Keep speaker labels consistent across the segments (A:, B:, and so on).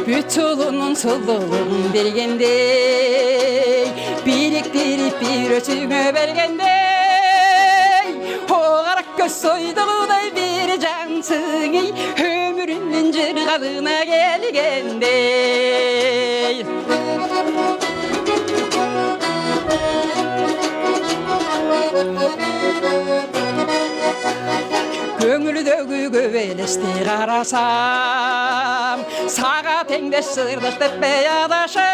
A: Bütünün suluğun bergende biriktirip bir özüme bergende o karak göz soyduğuday bir cansın ömrümün cırgalına gelgende Көңілі дөгі көбелесті қарасам Саға теңдес сырдыштып беядашым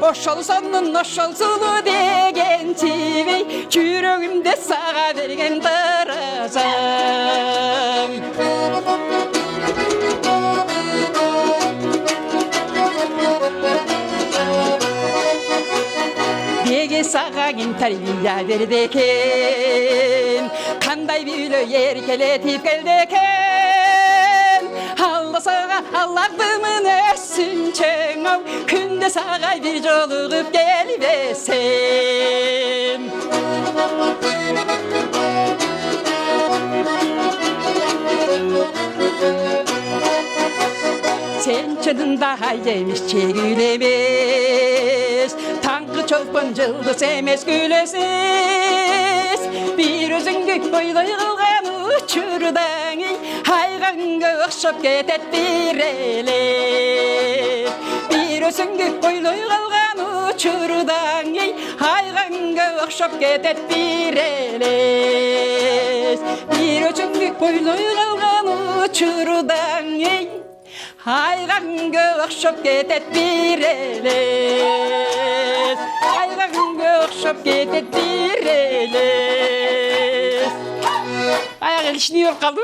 A: Ошол сонун ошол сулу деген тивей Жүрөгүмде саға берген таразам Неге саға ким тарбия берди экен Кандай бүйлө еркелетип келди экен Алла сага Аллахтымын өссүнчөң ау Күндө сага бир жолугуп келбесем Sen çınında haydemiş çegül emes Tangı çolpun cıldız emes gülesiz Bir özüngü oyloy kılgan uçurdan Hayganga okşop ketet bir elep Bir özüngü oyloy kılgan uçurdan Hayganga okşop ketet bir elep Bir özüngü oyloy kılgan uçurdan Hayganga okşop ketet bir elep Hayganga okşop ketet bir elep Ayağı ilişini yok kaldı.